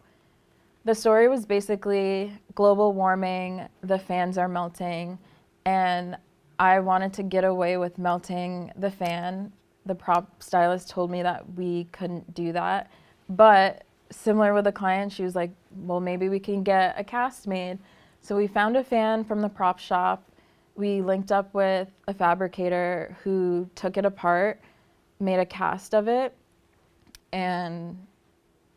the story was basically global warming, the fans are melting, and I wanted to get away with melting the fan. The prop stylist told me that we couldn't do that, but similar with the client, she was like, well, maybe we can get a cast made. So we found a fan from the prop shop. We linked up with a fabricator who took it apart, made a cast of it, and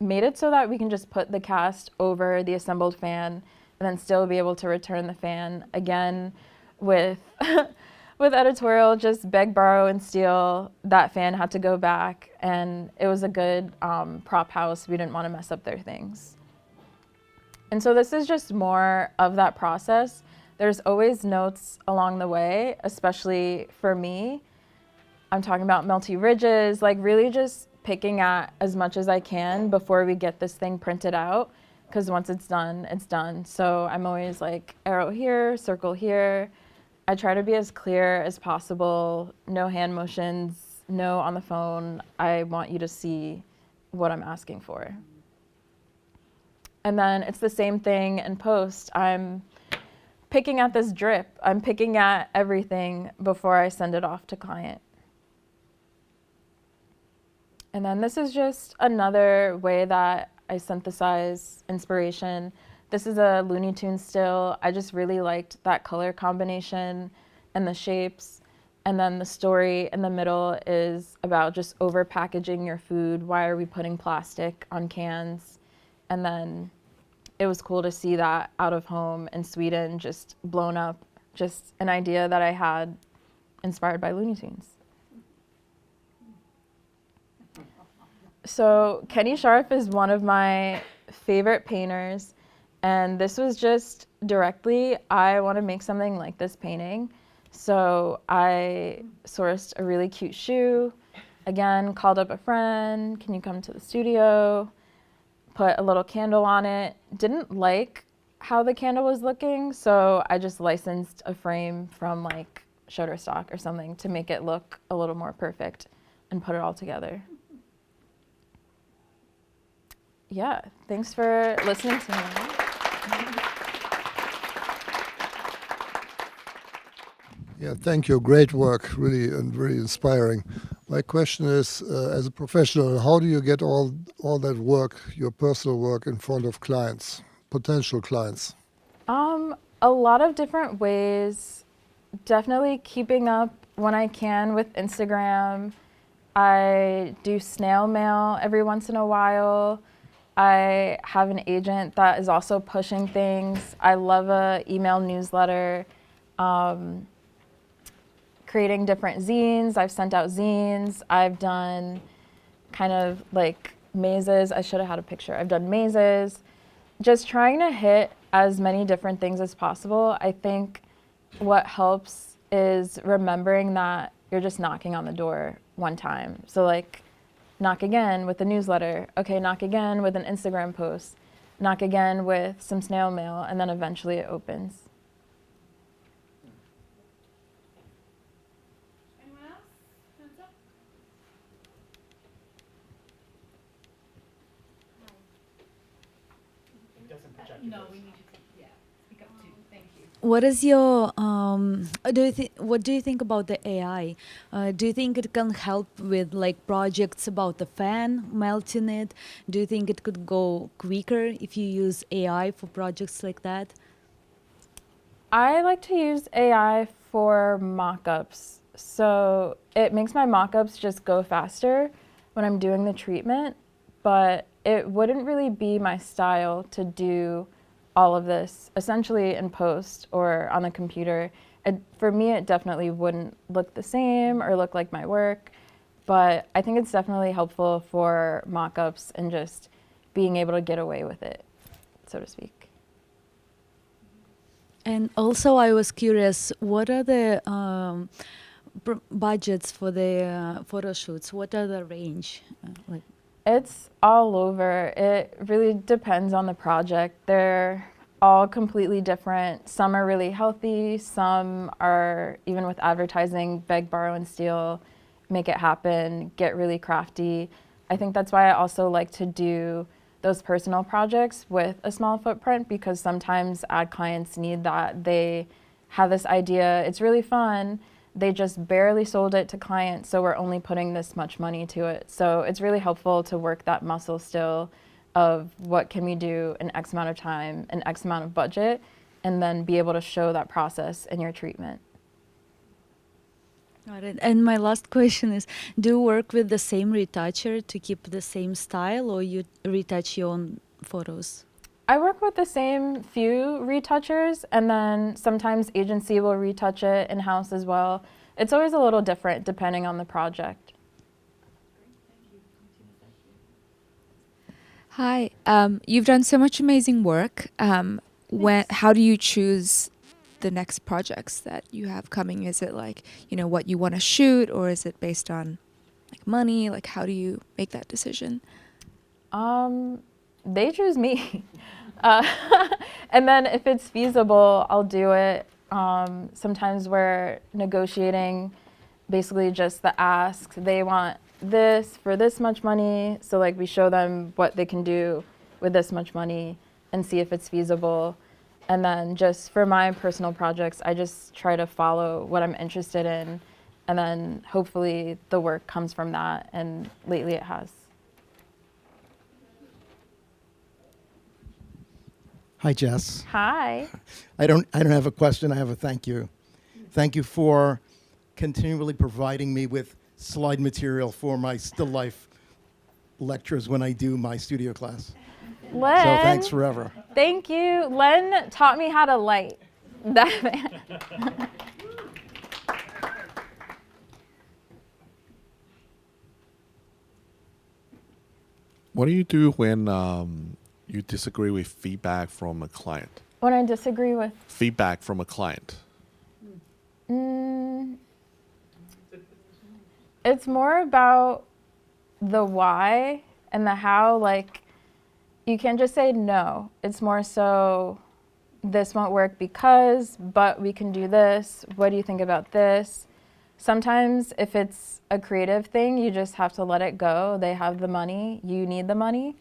made it so that we can just put the cast over the assembled fan and then still be able to return the fan. Again, with with editorial, just beg, borrow, and steal. That fan had to go back, and it was a good prop house. We didn't want to mess up their things. And so this is just more of that process. There's always notes along the way, especially for me. I'm talking about melty ridges, like really just picking at as much as I can before we get this thing printed out, because once it's done, it's done. So I'm always like arrow here, circle here. I try to be as clear as possible, no hand motions, no on the phone. I want you to see what I'm asking for. And then it's the same thing in post. I'm picking at this drip. I'm picking at everything before I send it off to client. And then this is just another way that I synthesize inspiration. This is a Looney Tunes still. I just really liked that color combination and the shapes. And then the story in the middle is about just over packaging your food. Why are we putting plastic on cans? And then it was cool to see that out of home in Sweden, just blown up, just an idea that I had inspired by Looney Tunes. So Kenny Scharf is one of my favorite painters, and this was just directly, I want to make something like this painting. So I sourced a really cute shoe, again, called up a friend, can you come to the studio, put a little candle on it. Didn't like how the candle was looking, so I just licensed a frame from like Shutterstock or something to make it look a little more perfect and put it all together. Yeah, thanks for listening to me. Yeah, thank you. Great work, really, and very inspiring. My question is, as a professional, how do you get all that work, your personal work, in front of clients, potential clients? A lot of different ways. Definitely keeping up when I can with Instagram. I do snail mail every once in a while. I have an agent that is also pushing things. I love a email newsletter. Creating different zines. I've sent out zines. I've done kind of like mazes. I should have had a picture. I've done mazes. Just trying to hit as many different things as possible. I think what helps is remembering that you're just knocking on the door one time. So like knock again with a newsletter. Okay, knock again with an Instagram post. Knock again with some snail mail, and then eventually it opens. No, we need you to, speak up too. Thank you. What is your what do you think about the AI? Do you think it can help with like projects about the fan melting it? Do you think it could go quicker if you use AI for projects like that? I like to use AI for mock-ups. So it makes my mock-ups just go faster when I'm doing the treatment, but it wouldn't really be my style to do all of this essentially in post or on the computer. For me, it definitely wouldn't look the same or look like my work, but I think it's definitely helpful for mock-ups and just being able to get away with it, so to speak. And also, I was curious, what are the budgets for the photo shoots? What are the range? Like, It's all over. It really depends on the project. They're all completely different. Some are really healthy. Some are, even with advertising, beg, borrow, and steal, make it happen, get really crafty. I think that's why I also like to do those personal projects with a small footprint, because sometimes ad clients need that. They have this idea, it's really fun, they just barely sold it to clients, so we're only putting this much money to it. So it's really helpful to work that muscle still of what can we do in X amount of time, and X amount of budget, and then be able to show that process in your treatment. got it. And my last question is, do you work with the same retoucher to keep the same style, or you retouch your own photos? I work with the same few retouchers, and then sometimes agency will retouch it in-house as well. It's always a little different depending on the project. Hi, you've done so much amazing work. How do you choose the next projects that you have coming? Is it like, what you want to shoot, or is it based on like money? Like, how do you make that decision? They choose me. And then if it's feasible, I'll do it. Sometimes we're negotiating basically just the ask. They want this for this much money, so like we show them what they can do with this much money and see if it's feasible. And then just for my personal projects, I just try to follow what I'm interested in, and then hopefully the work comes from that, and lately it has. Hi, Jess. Hi. I don't have a question. I have a thank you. Thank you for continually providing me with slide material for my still life lectures when I do my studio class. Len, So thanks forever. thank you. Len taught me how to light. What do you do when you disagree with feedback from a client? When I disagree with, Feedback from a client. it's more about the why and the how. Like, you can't just say no. It's more so, this won't work because, but we can do this. What do you think about this? Sometimes if it's a creative thing, you just have to let it go. They have the money, you need the money.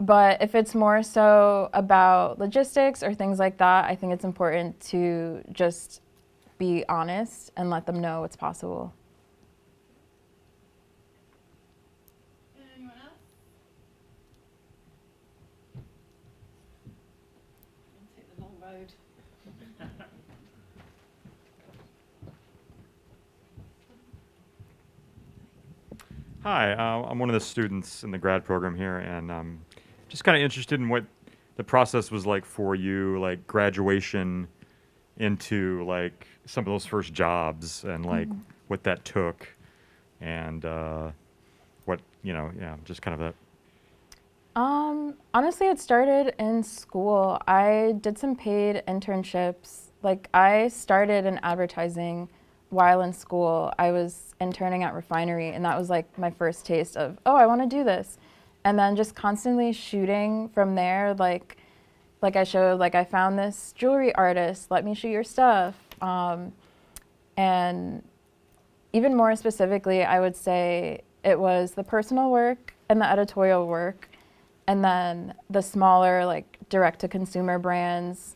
But if it's more so about logistics or things like that, I think it's important to just be honest and let them know it's possible. Anyone else? Take the long road. Hi, I'm one of the students in the grad program here, and just kind of interested in what the process was like for you, like graduation into like some of those first jobs, and like what that took, and what just kind of that. Honestly, it started in school. I did some paid internships. Like, I started in advertising while in school. I was interning at Refinery, and that was like my first taste of, oh, I want to do this. And then just constantly shooting from there, like I showed, like I found this jewelry artist, let me shoot your stuff. And even more specifically, I would say it was the personal work and the editorial work, and then the smaller like direct-to-consumer brands,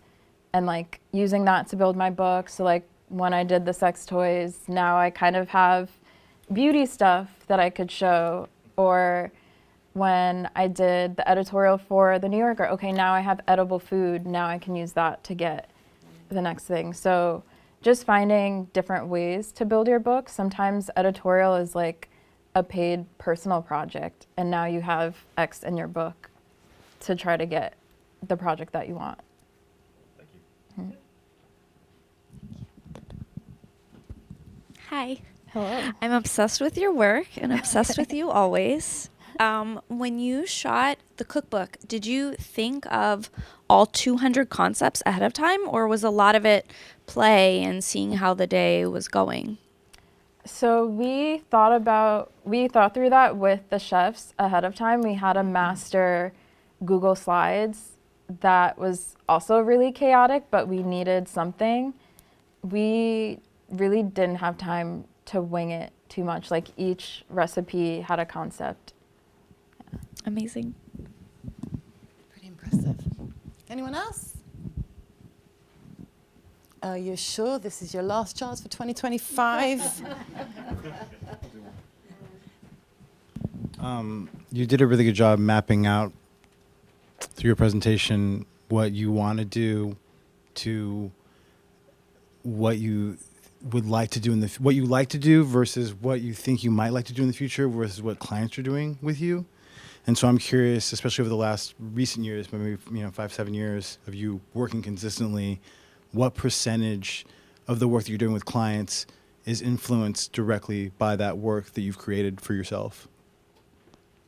and like using that to build my book. So like when I did the sex toys, now I kind of have beauty stuff that I could show. Or when I did the editorial for The New Yorker, okay, now I have edible food, now I can use that to get the next thing. So just finding different ways to build your book. Sometimes editorial is like a paid personal project, and now you have X in your book to try to get the project that you want. Thank you. Hi. Hello. I'm obsessed with your work and obsessed with you always. When you shot the cookbook, did you think of all 200 concepts ahead of time, or was a lot of it play and seeing how the day was going? So we thought through that with the chefs ahead of time. We had a master Google Slides that was also really chaotic, but we needed something. We really didn't have time to wing it too much. Like, each recipe had a concept. Amazing. Pretty impressive. Anyone else? Are you sure this is your last chance for 2025? You did a really good job mapping out through your presentation what you want to do to what you would like to do what you like to do versus what you think you might like to do in the future versus what clients are doing with you. And so I'm curious, especially over the last recent years, maybe 5-7 years of you working consistently, what percentage of the work that you're doing with clients is influenced directly by that work that you've created for yourself?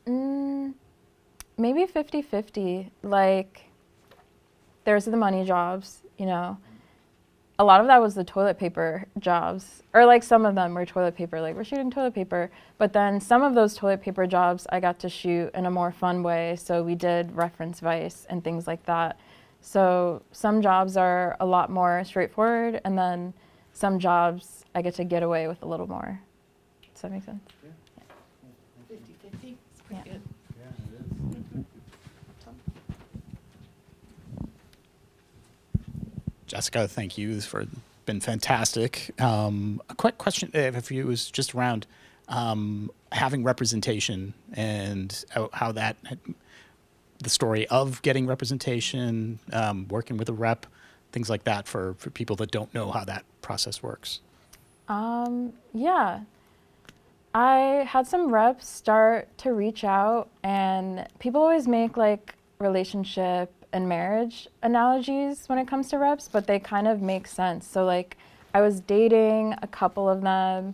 Maybe 50-50. Like, there's the money jobs, A lot of that was the toilet paper jobs, or like some of them were toilet paper, like we're shooting toilet paper. But then some of those toilet paper jobs I got to shoot in a more fun way. So we did reference Vice and things like that. So some jobs are a lot more straightforward, and then some jobs I get to get away with a little more. Does that make sense? 50-50. It's pretty good. Jessica, thank you. This has been fantastic. A quick question for you is just around having representation and how that, the story of getting representation, working with a rep, things like that for people that don't know how that process works. Yeah. I had some reps start to reach out, and people always make like relationship and marriage analogies when it comes to reps, but they kind of make sense. So like, I was dating a couple of them,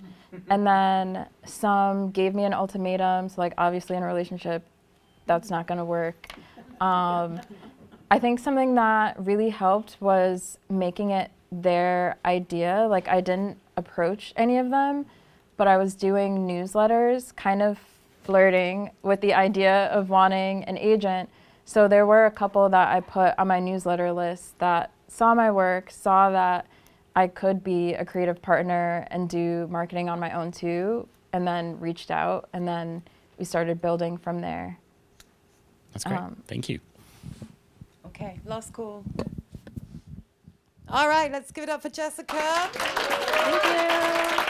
and then some gave me an ultimatum. So like, obviously in a relationship, that's not gonna work. I think something that really helped was making it their idea. Like, I didn't approach any of them, but I was doing newsletters, kind of flirting with the idea of wanting an agent. So there were a couple that I put on my newsletter list that saw my work, saw that I could be a creative partner and do marketing on my own too, and then reached out, and then we started building from there. That's great. Thank you. Okay, last call. All right, let's give it up for Jessica. Thank you.